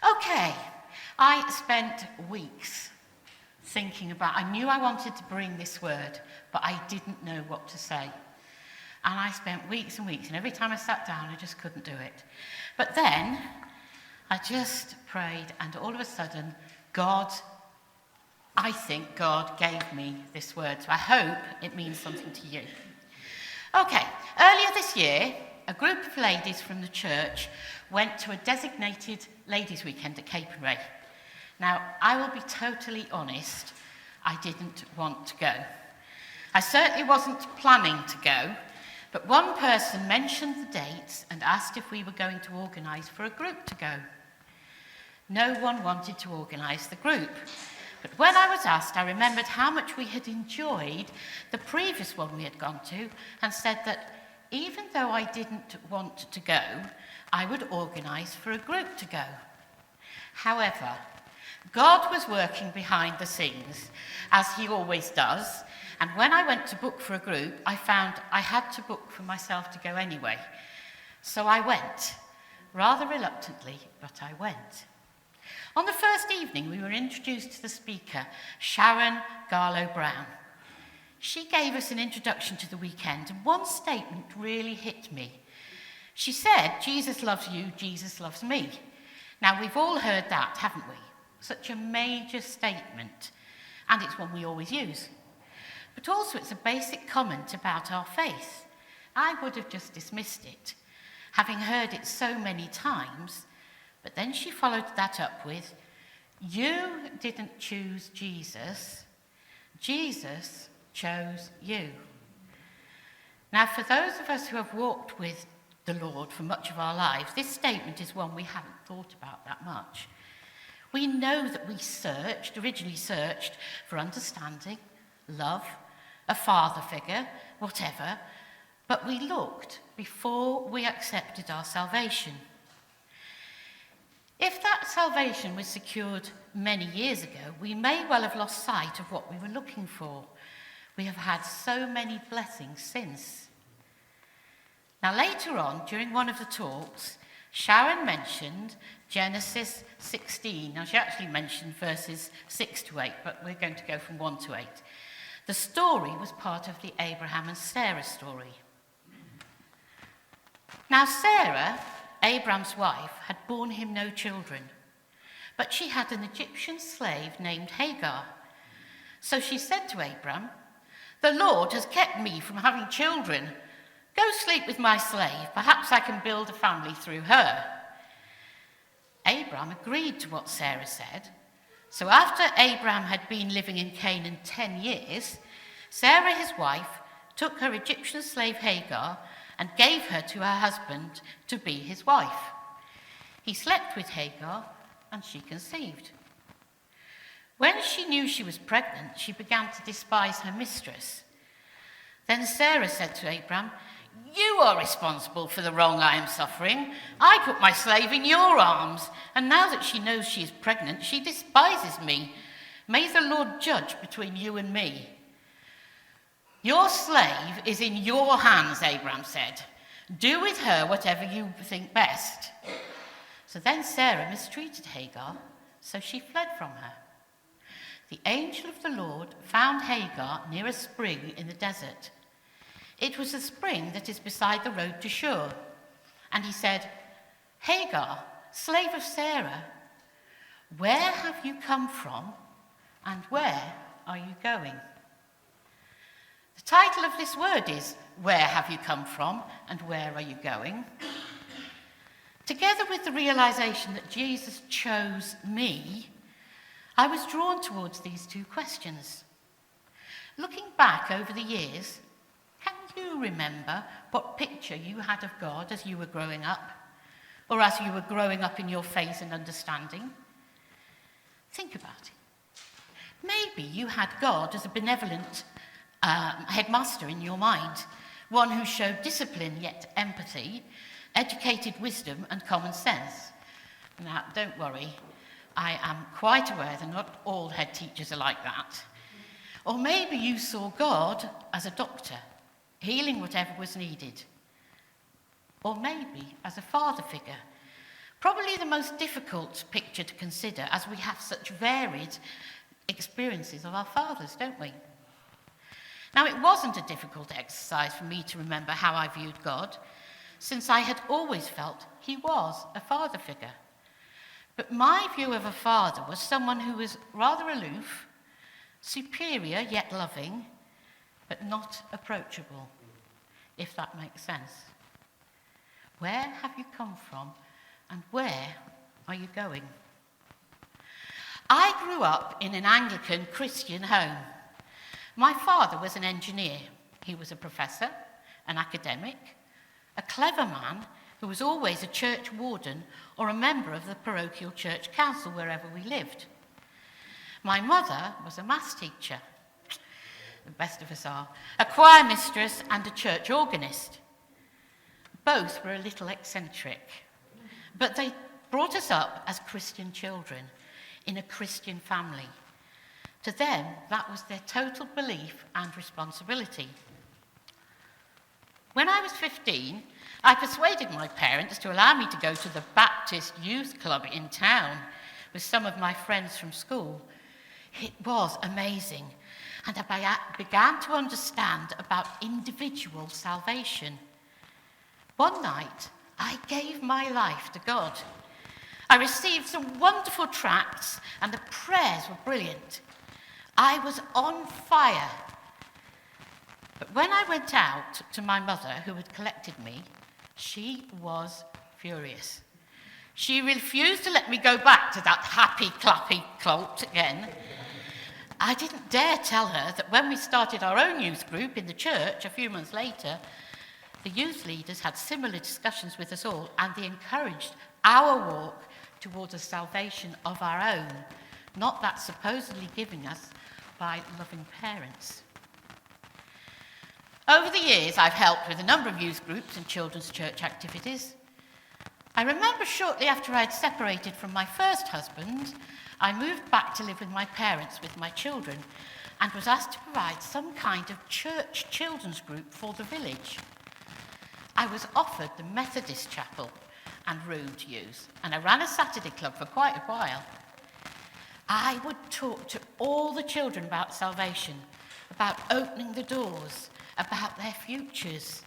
Okay, I spent weeks thinking about, I knew I wanted to bring this word, but I didn't know what to say. And I spent weeks and weeks, and every time I sat down, I just couldn't do it. But then, I just prayed, and all of a sudden, I think God gave me this word. So I hope it means something to you. Okay, earlier this year, a group of ladies from the church went to a designated ladies' weekend at Capernwray. Now, I will be totally honest, I didn't want to go. I certainly wasn't planning to go, but one person mentioned the dates and asked if we were going to organise for a group to go. No one wanted to organise the group, but when I was asked, I remembered how much we had enjoyed the previous one we had gone to and said that even though I didn't want to go, I would organise for a group to go. However, God was working behind the scenes, as he always does, and when I went to book for a group, I found I had to book for myself to go anyway. So I went, rather reluctantly, but I went. On the first evening, we were introduced to the speaker, Sharon Garlow-Brown. She gave us an introduction to the weekend, and one statement really hit me. She said, "Jesus loves you, Jesus loves me." Now, we've all heard that, haven't we? Such a major statement, and it's one we always use. But also it's a basic comment about our faith. I would have just dismissed it, having heard it so many times, but then she followed that up with, "You didn't choose Jesus, Jesus chose you." Now, for those of us who have walked with the Lord for much of our lives, this statement is one we haven't thought about that much. We know that we originally searched for understanding, love, a father figure, whatever, but we looked before we accepted our salvation. If that salvation was secured many years ago, we may well have lost sight of what we were looking for. We have had so many blessings since. Now, later on, during one of the talks, Sharon mentioned Genesis 16. Now, she actually mentioned verses 6 to 8, but we're going to go from 1 to 8. The story was part of the Abraham and Sarah story. Now, Sarah, Abraham's wife, had borne him no children, but she had an Egyptian slave named Hagar. So she said to Abraham, "The Lord has kept me from having children. Go sleep with my slave. Perhaps I can build a family through her." Abraham agreed to what Sarah said. So after Abraham had been living in Canaan 10 years, Sarah, his wife, took her Egyptian slave Hagar and gave her to her husband to be his wife. He slept with Hagar, and she conceived. When she knew she was pregnant, she began to despise her mistress. Then Sarah said to Abraham, "You are responsible for the wrong I am suffering. I put my slave in your arms, and now that she knows she is pregnant, she despises me. May the Lord judge between you and me." "Your slave is in your hands," Abraham said. "Do with her whatever you think best." So then Sarah mistreated Hagar, so she fled from her. The angel of the Lord found Hagar near a spring in the desert. It was a spring that is beside the road to Shur. And he said, "Hagar, slave of Sarah, where have you come from and where are you going?" The title of this word is, "Where have you come from and where are you going?" Together with the realization that Jesus chose me, I was drawn towards these two questions. Looking back over the years, can you remember what picture you had of God as you were growing up, or as you were growing up in your faith and understanding? Think about it. Maybe you had God as a benevolent headmaster in your mind, one who showed discipline yet empathy, educated wisdom and common sense. Now, don't worry, I am quite aware that not all head teachers are like that. Or maybe you saw God as a doctor, healing whatever was needed. Or maybe as a father figure, Probably the most difficult picture to consider, as we have such varied experiences of our fathers, don't we? Now, it wasn't a difficult exercise for me to remember how I viewed God, since I had always felt he was a father figure. But my view of a father was someone who was rather aloof, superior yet loving, but not approachable, if that makes sense. Where have you come from, and where are you going? I grew up in an Anglican Christian home. My father was an engineer. He was a professor, an academic, a clever man who was always a church warden or a member of the parochial church council wherever we lived. My mother was a maths teacher, the best of us are, a choir mistress and a church organist. Both were a little eccentric, but they brought us up as Christian children in a Christian family. To them, that was their total belief and responsibility. When I was 15, I persuaded my parents to allow me to go to the Baptist Youth Club in town with some of my friends from school. It was amazing, and I began to understand about individual salvation. One night, I gave my life to God. I received some wonderful tracts, and the prayers were brilliant. I was on fire. But when I went out to my mother, who had collected me, she was furious. She refused to let me go back to that happy, clappy cult again. I didn't dare tell her that when we started our own youth group in the church a few months later, the youth leaders had similar discussions with us all, and they encouraged our walk towards a salvation of our own, not that supposedly given us by loving parents. Over the years, I've helped with a number of youth groups and children's church activities. I remember shortly after I'd separated from my first husband, I moved back to live with my parents with my children and was asked to provide some kind of church children's group for the village. I was offered the Methodist chapel and room to use, and I ran a Saturday club for quite a while. I would talk to all the children about salvation, about opening the doors, about their futures.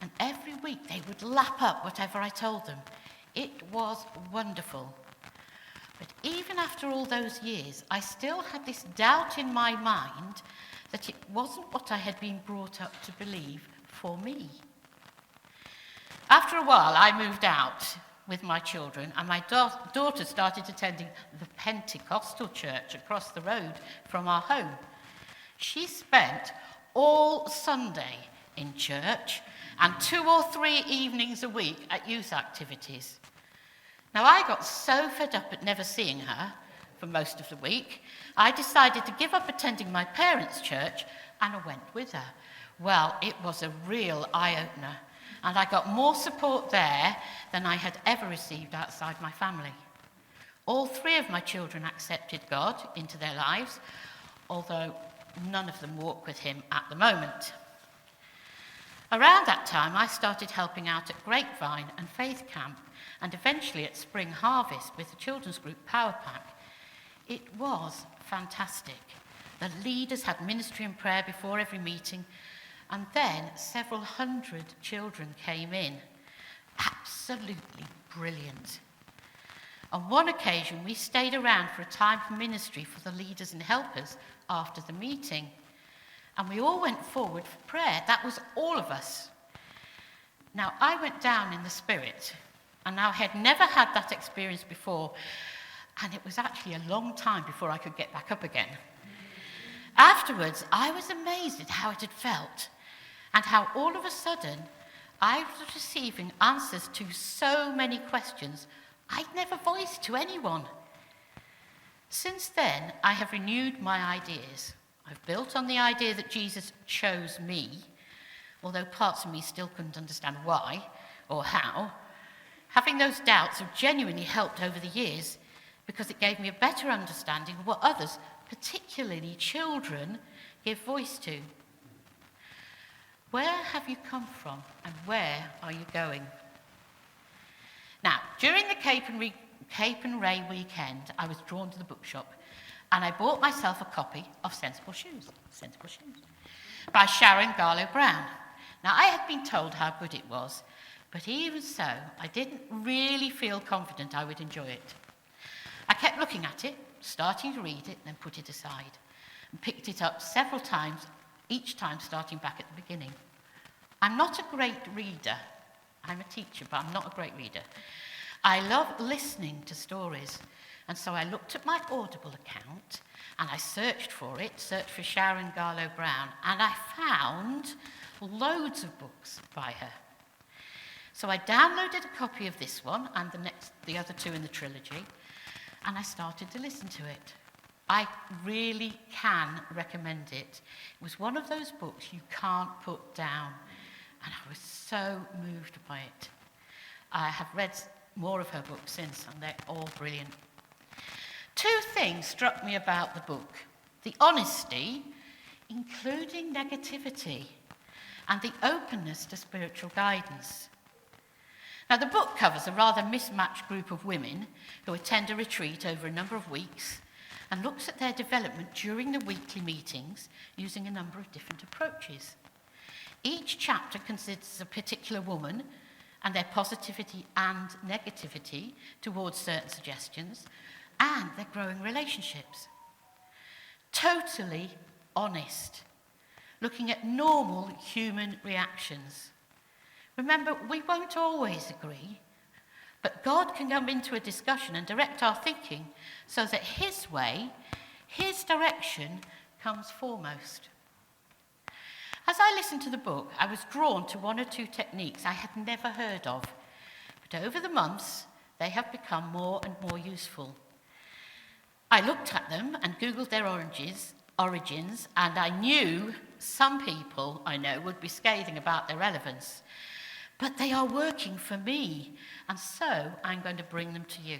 And every week they would lap up whatever I told them. It was wonderful. But even after all those years, I still had this doubt in my mind that it wasn't what I had been brought up to believe for me. After a while, I moved out with my children, and my daughter started attending the Pentecostal church across the road from our home. She spent all Sunday in church and 2 or 3 evenings a week at youth activities. Now, I got so fed up at never seeing her for most of the week, I decided to give up attending my parents' church, and I went with her. Well, it was a real eye-opener, and I got more support there than I had ever received outside my family. All 3 of my children accepted God into their lives, although none of them walk with him at the moment. Around that time, I started helping out at Grapevine and Faith Camp, and eventually at Spring Harvest with the children's group Power Pack. It was fantastic. The leaders had ministry and prayer before every meeting, and then several hundred children came in. Absolutely brilliant. On one occasion, we stayed around for a time for ministry for the leaders and helpers after the meeting, and we all went forward for prayer. That was all of us. Now, I went down in the spirit, and I had never had that experience before, and it was actually a long time before I could get back up again. Afterwards, I was amazed at how it had felt, and how all of a sudden I was receiving answers to so many questions I'd never voiced to anyone. Since then, I have renewed my ideas. I've built on the idea that Jesus chose me, although parts of me still couldn't understand why or how. Having those doubts have genuinely helped over the years because it gave me a better understanding of what others, particularly children, give voice to. Where have you come from, and where are you going? Now, During the Cape and Ray weekend, I was drawn to the bookshop and I bought myself a copy of Sensible Shoes by Sharon Garlow Brown. Now, I had been told how good it was, but even so, I didn't really feel confident I would enjoy it. I kept looking at it, starting to read it, then put it aside, and picked it up several times, each time starting back at the beginning. I'm not a great reader. I'm a teacher, but I'm not a great reader. I love listening to stories, and so I looked at my Audible account, and I searched for Sharon Garlow Brown, and I found loads of books by her. So I downloaded a copy of this one and the other two in the trilogy, and I started to listen to it. I really can recommend it. It was one of those books you can't put down, and I was so moved by it. I have read more of her books since, and they're all brilliant. Two things struck me about the book: the honesty, including negativity, and the openness to spiritual guidance. Now, the book covers a rather mismatched group of women who attend a retreat over a number of weeks and looks at their development during the weekly meetings using a number of different approaches. Each chapter considers a particular woman and their positivity and negativity towards certain suggestions and their growing relationships. Totally honest, looking at normal human reactions. Remember, we won't always agree, but God can come into a discussion and direct our thinking so that his way, his direction, comes foremost. As I listened to the book, I was drawn to one or two techniques I had never heard of, but over the months, they have become more and more useful. I looked at them and Googled their origins, and I knew some people I know would be scathing about their relevance. But they are working for me, and so I'm going to bring them to you.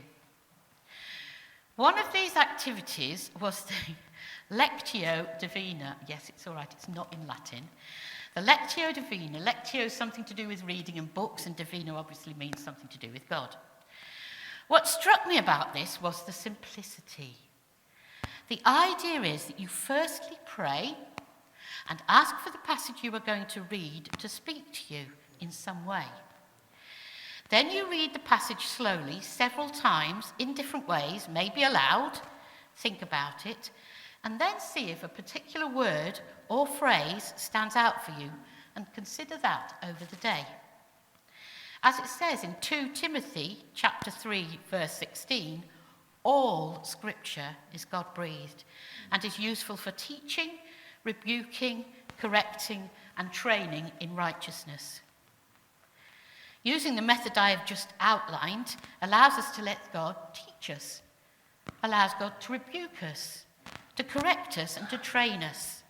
One of these activities was the Lectio Divina. Yes, it's all right, it's not in Latin. The Lectio Divina. Lectio is something to do with reading and books, and Divina obviously means something to do with God. What struck me about this was the simplicity. The idea is that you firstly pray and ask for the passage you are going to read to speak to you in some way. Then you read the passage slowly, several times, in different ways, maybe aloud, think about it, and then see if a particular word or phrase stands out for you, and consider that over the day. As it says in 2 Timothy chapter 3, verse 16, all scripture is God-breathed and is useful for teaching, rebuking, correcting, and training in righteousness. Using the method I have just outlined allows us to let God teach us, allows God to rebuke us, to correct us, and to train us.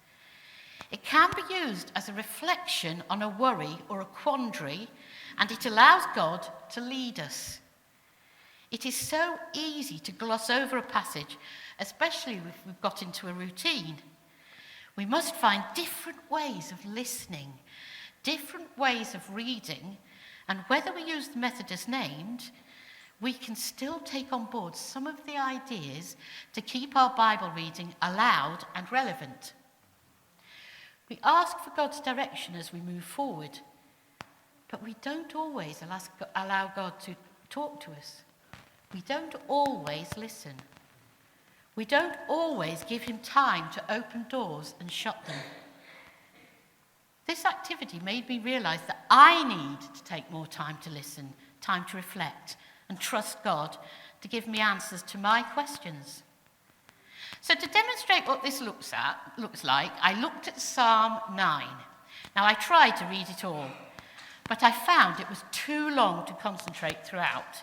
It can be used as a reflection on a worry or a quandary, and it allows God to lead us. It is so easy to gloss over a passage, especially if we've got into a routine. We must find different ways of listening, different ways of reading, and whether we use the method as named, we can still take on board some of the ideas to keep our Bible reading allowed and relevant. We ask for God's direction as we move forward, but we don't always allow God to talk to us. We don't always listen. We don't always give him time to open doors and shut them. This activity made me realize that I need to take more time to listen, time to reflect, and trust God to give me answers to my questions. So to demonstrate what this looks like, I looked at Psalm 9. Now, I tried to read it all, but I found it was too long to concentrate throughout.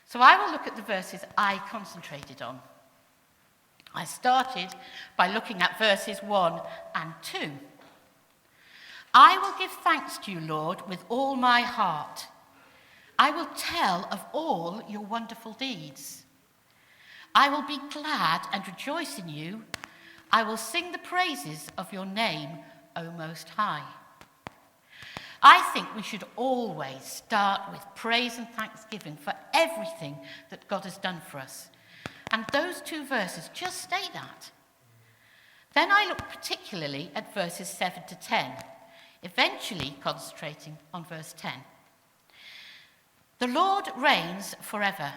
So I will look at the verses I concentrated on. I started by looking at verses 1 and 2. I will give thanks to you, Lord, with all my heart. I will tell of all your wonderful deeds. I will be glad and rejoice in you. I will sing the praises of your name, O Most High. I think we should always start with praise and thanksgiving for everything that God has done for us. And those 2 verses just state that. Then I look particularly at verses 7 to 10, eventually concentrating on verse 10. The Lord reigns forever.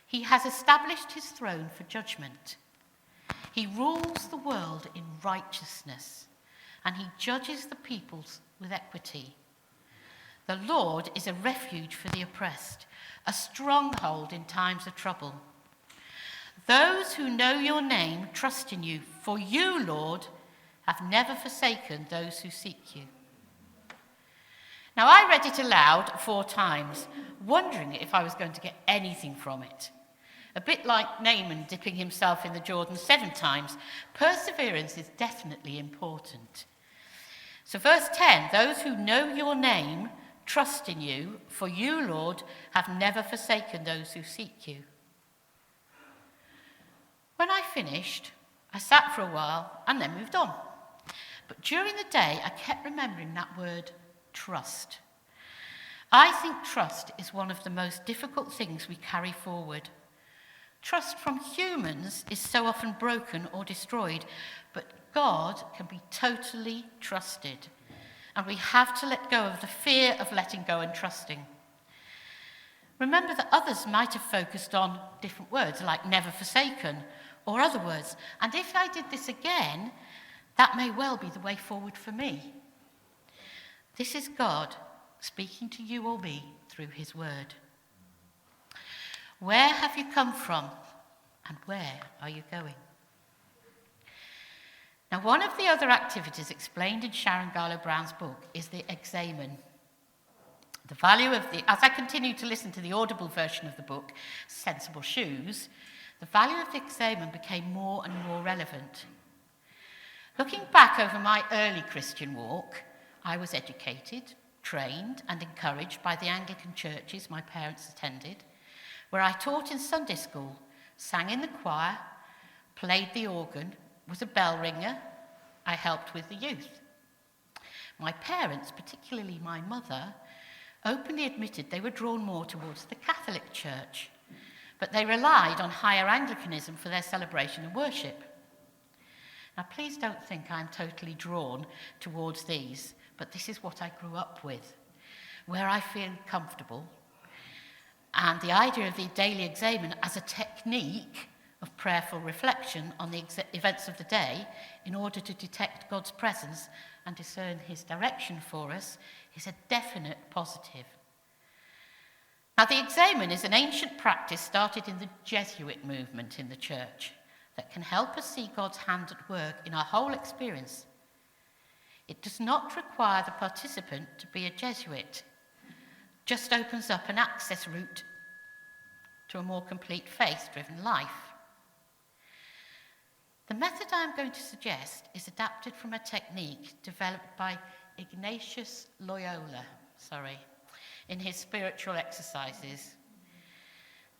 He has established his throne for judgment. He rules the world in righteousness, and he judges the peoples with equity. The Lord is a refuge for the oppressed, a stronghold in times of trouble. Those who know your name trust in you, for you, Lord, have never forsaken those who seek you. Now, I read it aloud 4 times, wondering if I was going to get anything from it. A bit like Naaman dipping himself in the Jordan 7 times, perseverance is definitely important. So verse 10, those who know your name trust in you, for you, Lord, have never forsaken those who seek you. When I finished, I sat for a while and then moved on. But during the day, I kept remembering that word, trust. I think trust is one of the most difficult things we carry forward. Trust from humans is so often broken or destroyed, but God can be totally trusted. And we have to let go of the fear of letting go and trusting. Remember that others might have focused on different words like never forsaken or other words. And if I did this again, that may well be the way forward for me. This is God speaking to you or me through his word. Where have you come from and where are you going? Now, one of the other activities explained in Sharon Garlow Brown's book is the examen. The value of as I continued to listen to the audible version of the book, Sensible Shoes, the value of the examen became more and more relevant. Looking back over my early Christian walk, I was educated, trained and encouraged by the Anglican churches my parents attended, where I taught in Sunday school, sang in the choir, played the organ, was a bell ringer. I helped with the youth. My parents, particularly my mother, openly admitted they were drawn more towards the Catholic Church, but they relied on higher Anglicanism for their celebration and worship. Now, please don't think I'm totally drawn towards these, but this is what I grew up with, where I feel comfortable. And the idea of the daily examen as a technique of prayerful reflection on the events of the day in order to detect God's presence and discern his direction for us is a definite positive. Now, the examen is an ancient practice started in the Jesuit movement in the church that can help us see God's hand at work in our whole experience. It does not require the participant to be a Jesuit, just opens up an access route to a more complete faith-driven life. The method I'm going to suggest is adapted from a technique developed by Ignatius Loyola, in his spiritual exercises.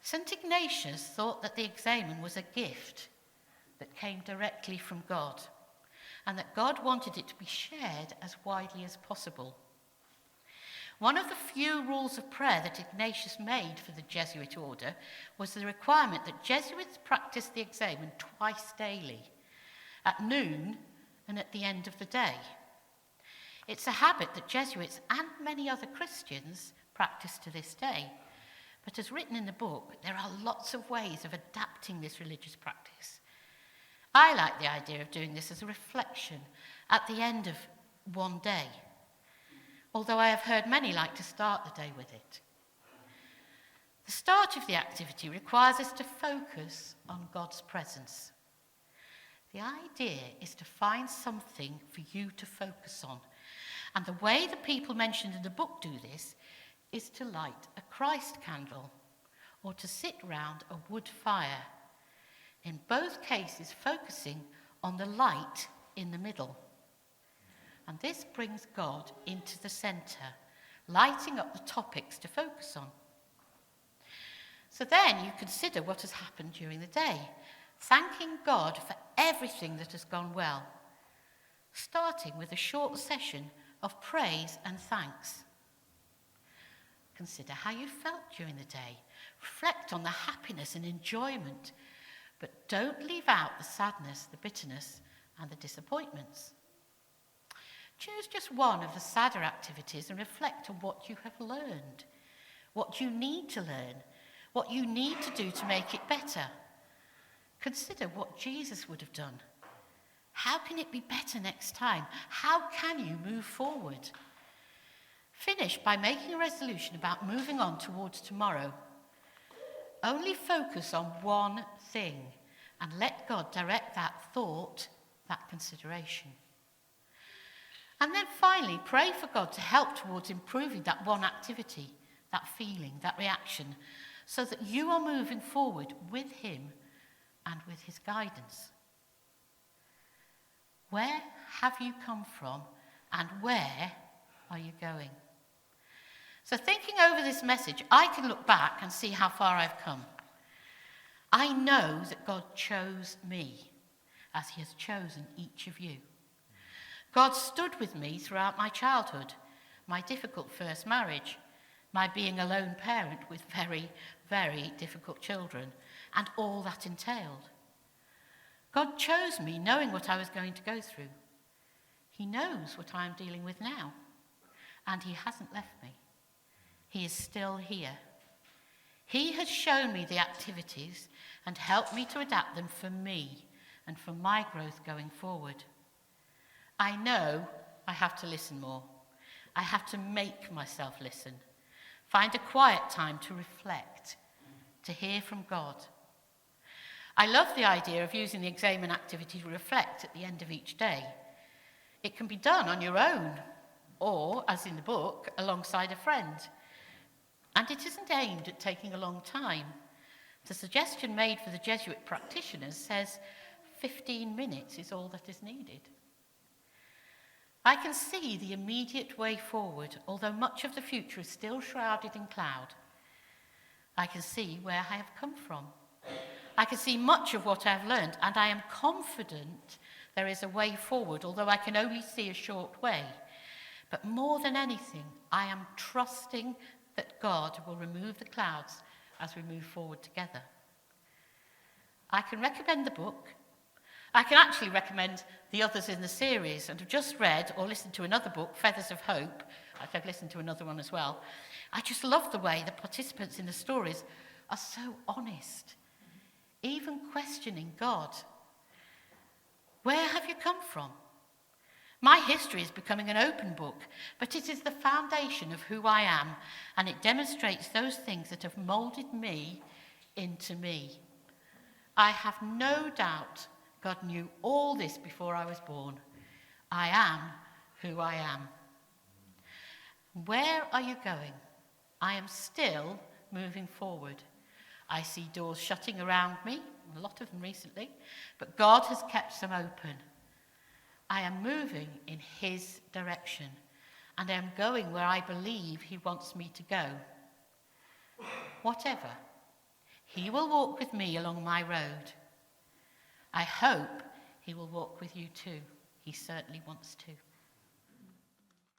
St. Ignatius thought that the examen was a gift that came directly from God, and that God wanted it to be shared as widely as possible. One of the few rules of prayer that Ignatius made for the Jesuit order was the requirement that Jesuits practice the examen twice daily, at noon and at the end of the day. It's a habit that Jesuits and many other Christians practice to this day. But as written in the book, there are lots of ways of adapting this religious practice. I like the idea of doing this as a reflection at the end of one day, although I have heard many like to start the day with it. The start of the activity requires us to focus on God's presence. The idea is to find something for you to focus on. And the way the people mentioned in the book do this is to light a Christ candle or to sit round a wood fire. In both cases, focusing on the light in the middle. And this brings God into the centre, lighting up the topics to focus on. So then you consider what has happened during the day, thanking God for everything that has gone well, starting with a short session of praise and thanks. Consider how you felt during the day. Reflect on the happiness and enjoyment, but don't leave out the sadness, the bitterness, and the disappointments. Choose just one of the sadder activities and reflect on what you have learned, what you need to learn, what you need to do to make it better. Consider what Jesus would have done. How can it be better next time? How can you move forward? Finish by making a resolution about moving on towards tomorrow. Only focus on one thing and let God direct that thought, that consideration. And then finally, pray for God to help towards improving that one activity, that feeling, that reaction, so that you are moving forward with him and with his guidance. Where have you come from and where are you going? So thinking over this message, I can look back and see how far I've come. I know that God chose me as he has chosen each of you. God stood with me throughout my childhood, my difficult first marriage, my being a lone parent with very, very difficult children, and all that entailed. God chose me knowing what I was going to go through. He knows what I am dealing with now, and he hasn't left me. He is still here. He has shown me the activities and helped me to adapt them for me and for my growth going forward. I know I have to listen more. I have to make myself listen. Find a quiet time to reflect, to hear from God. I love the idea of using the examen activity to reflect at the end of each day. It can be done on your own, or, as in the book, alongside a friend. And it isn't aimed at taking a long time. The suggestion made for the Jesuit practitioners says 15 minutes is all that is needed. I can see the immediate way forward, although much of the future is still shrouded in cloud. I can see where I have come from. I can see much of what I have learned, and I am confident there is a way forward, although I can only see a short way. But more than anything, I am trusting that God will remove the clouds as we move forward together. I can recommend the book. I can actually recommend the others in the series, and have just read or listened to another book, Feathers of Hope. I've listened to another one as well. I just love the way the participants in the stories are so honest, even questioning God. Where have you come from? My history is becoming an open book, but it is the foundation of who I am, and it demonstrates those things that have molded me into me. I have no doubt God knew all this before I was born. I am who I am. Where are you going? I am still moving forward. I see doors shutting around me, a lot of them recently, but God has kept some open. I am moving in his direction, and I am going where I believe he wants me to go. Whatever, he will walk with me along my road. I hope he will walk with you too. He certainly wants to.